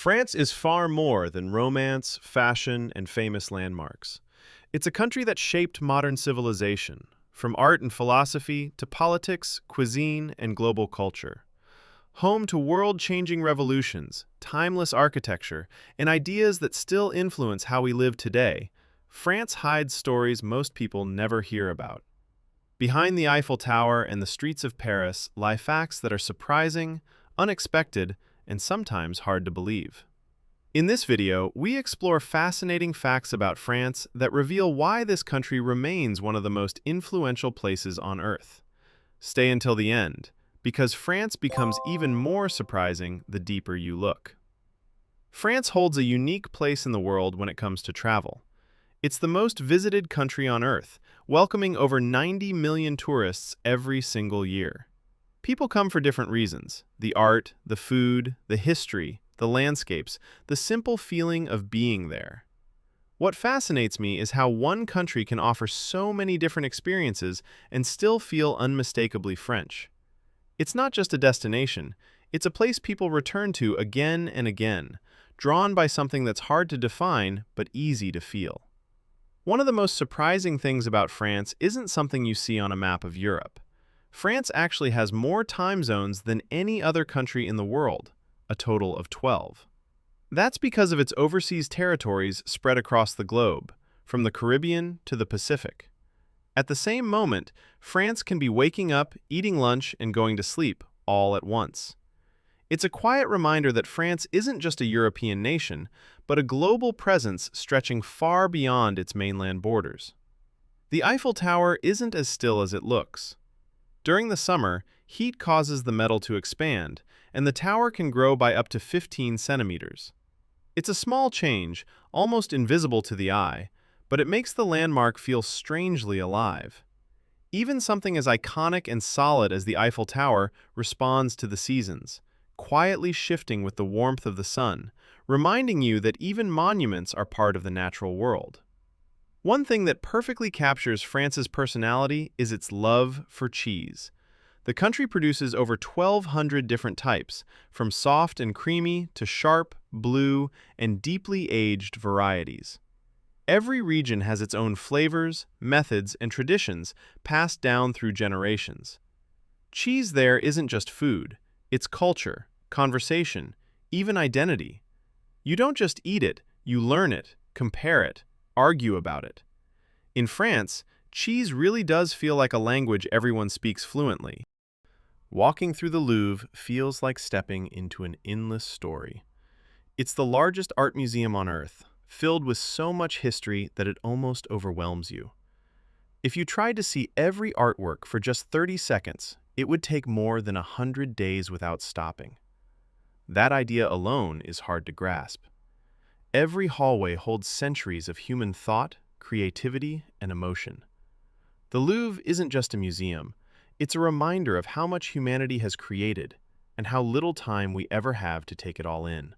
France is far more than romance, fashion, and famous landmarks. It's a country that shaped modern civilization, from art and philosophy to politics, cuisine, and global culture. Home to world-changing revolutions, timeless architecture, and ideas that still influence how we live today, France hides stories most people never hear about. Behind the Eiffel Tower and the streets of Paris lie facts that are surprising, unexpected, and sometimes hard to believe. In this video, we explore fascinating facts about France that reveal why this country remains one of the most influential places on Earth. Stay until the end, because France becomes even more surprising the deeper you look. France holds a unique place in the world when it comes to travel. It's the most visited country on Earth, welcoming over 90 million tourists every single year. People come for different reasons: the art, the food, the history, the landscapes, the simple feeling of being there. What fascinates me is how one country can offer so many different experiences and still feel unmistakably French. It's not just a destination, it's a place people return to again and again, drawn by something that's hard to define but easy to feel. One of the most surprising things about France isn't something you see on a map of Europe. France actually has more time zones than any other country in the world, a total of 12. That's because of its overseas territories spread across the globe, from the Caribbean to the Pacific. At the same moment, France can be waking up, eating lunch, and going to sleep all at once. It's a quiet reminder that France isn't just a European nation, but a global presence stretching far beyond its mainland borders. The Eiffel Tower isn't as still as it looks. During the summer, heat causes the metal to expand, and the tower can grow by up to 15 centimeters. It's a small change, almost invisible to the eye, but it makes the landmark feel strangely alive. Even something as iconic and solid as the Eiffel Tower responds to the seasons, quietly shifting with the warmth of the sun, reminding you that even monuments are part of the natural world. One thing that perfectly captures France's personality is its love for cheese. The country produces over 1,200 different types, from soft and creamy to sharp, blue, and deeply aged varieties. Every region has its own flavors, methods, and traditions passed down through generations. Cheese there isn't just food, it's culture, conversation, even identity. You don't just eat it, you learn it, compare it, argue about it. In France, cheese really does feel like a language everyone speaks fluently. Walking through the Louvre feels like stepping into an endless story. It's the largest art museum on Earth, filled with so much history that it almost overwhelms you. If you tried to see every artwork for just 30 seconds, it would take more than 100 days without stopping. That idea alone is hard to grasp. Every hallway holds centuries of human thought, creativity, and emotion. The Louvre isn't just a museum, it's a reminder of how much humanity has created and how little time we ever have to take it all in.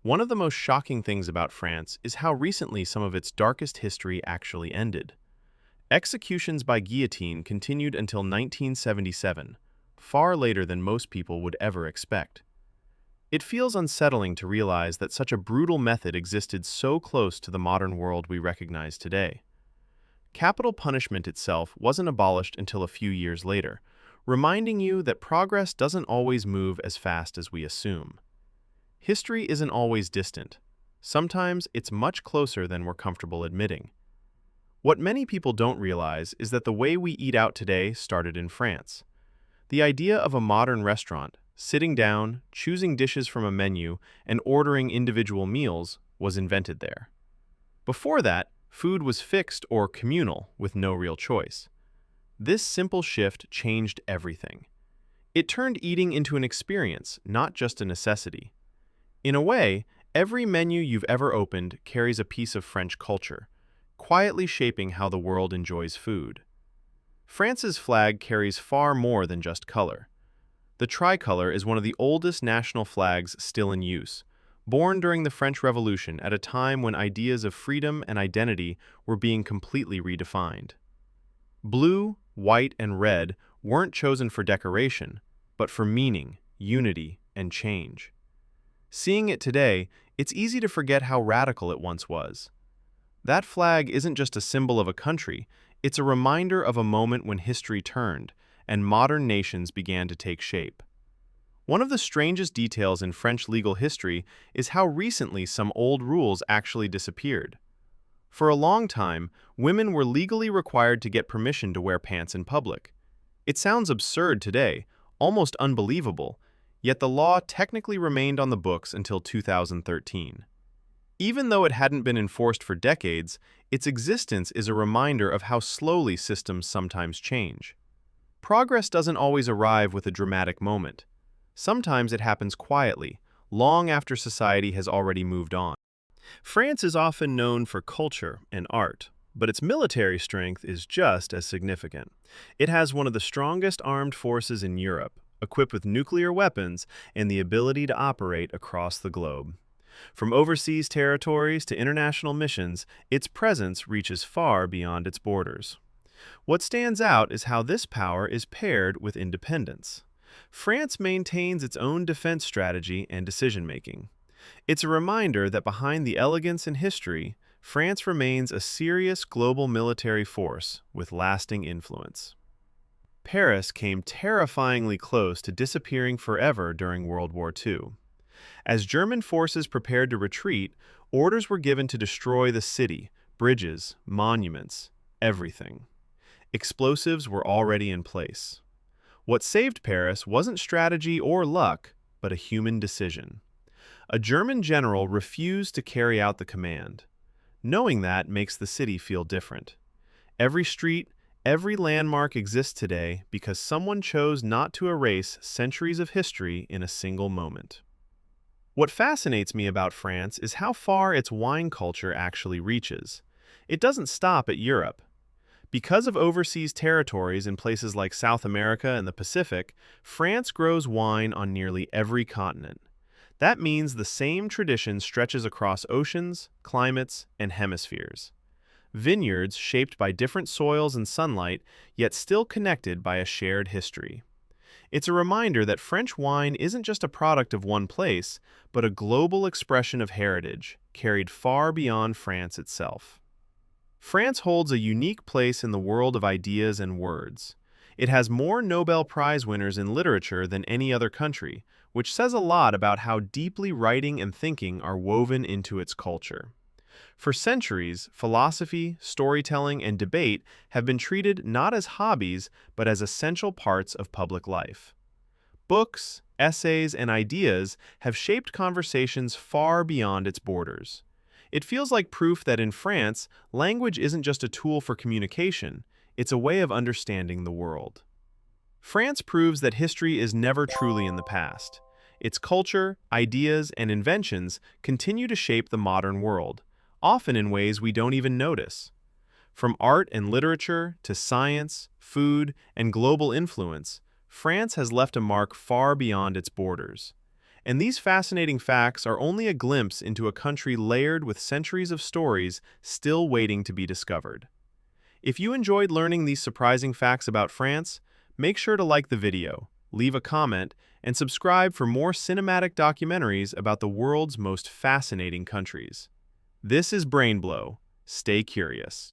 One of the most shocking things about France is how recently some of its darkest history actually ended. Executions by guillotine continued until 1977, far later than most people would ever expect. It feels unsettling to realize that such a brutal method existed so close to the modern world we recognize today. Capital punishment itself wasn't abolished until a few years later, reminding you that progress doesn't always move as fast as we assume. History isn't always distant. Sometimes it's much closer than we're comfortable admitting. What many people don't realize is that the way we eat out today started in France. The idea of a modern restaurant, sitting down, choosing dishes from a menu, and ordering individual meals was invented there. Before that, food was fixed or communal with no real choice. This simple shift changed everything. It turned eating into an experience, not just a necessity. In a way, every menu you've ever opened carries a piece of French culture, quietly shaping how the world enjoys food. France's flag carries far more than just color. The tricolor is one of the oldest national flags still in use, born during the French Revolution at a time when ideas of freedom and identity were being completely redefined. Blue, white, and red weren't chosen for decoration, but for meaning, unity, and change. Seeing it today, it's easy to forget how radical it once was. That flag isn't just a symbol of a country, it's a reminder of a moment when history turned and modern nations began to take shape. One of the strangest details in French legal history is how recently some old rules actually disappeared. For a long time, women were legally required to get permission to wear pants in public. It sounds absurd today, almost unbelievable, yet the law technically remained on the books until 2013. Even though it hadn't been enforced for decades, its existence is a reminder of how slowly systems sometimes change. Progress doesn't always arrive with a dramatic moment. Sometimes it happens quietly, long after society has already moved on. France is often known for culture and art, but its military strength is just as significant. It has one of the strongest armed forces in Europe, equipped with nuclear weapons and the ability to operate across the globe. From overseas territories to international missions, its presence reaches far beyond its borders. What stands out is how this power is paired with independence. France maintains its own defense strategy and decision-making. It's a reminder that behind the elegance and history, France remains a serious global military force with lasting influence. Paris came terrifyingly close to disappearing forever during World War II. As German forces prepared to retreat, orders were given to destroy the city, bridges, monuments, everything. Explosives were already in place. What saved Paris wasn't strategy or luck, but a human decision. A German general refused to carry out the command. Knowing that makes the city feel different. Every street, every landmark exists today because someone chose not to erase centuries of history in a single moment. What fascinates me about France is how far its wine culture actually reaches. It doesn't stop at Europe. Because of overseas territories in places like South America and the Pacific, France grows wine on nearly every continent. That means the same tradition stretches across oceans, climates, and hemispheres. Vineyards shaped by different soils and sunlight, yet still connected by a shared history. It's a reminder that French wine isn't just a product of one place, but a global expression of heritage, carried far beyond France itself. France holds a unique place in the world of ideas and words. It has more Nobel Prize winners in literature than any other country, which says a lot about how deeply writing and thinking are woven into its culture. For centuries, philosophy, storytelling, and debate have been treated not as hobbies, but as essential parts of public life. Books, essays, and ideas have shaped conversations far beyond its borders. It feels like proof that in France, language isn't just a tool for communication, it's a way of understanding the world. France proves that history is never truly in the past. Its culture, ideas, and inventions continue to shape the modern world, often in ways we don't even notice. From art and literature to science, food, and global influence, France has left a mark far beyond its borders. And these fascinating facts are only a glimpse into a country layered with centuries of stories still waiting to be discovered. If you enjoyed learning these surprising facts about France, make sure to like the video, leave a comment, and subscribe for more cinematic documentaries about the world's most fascinating countries. This is Brainblow. Stay curious.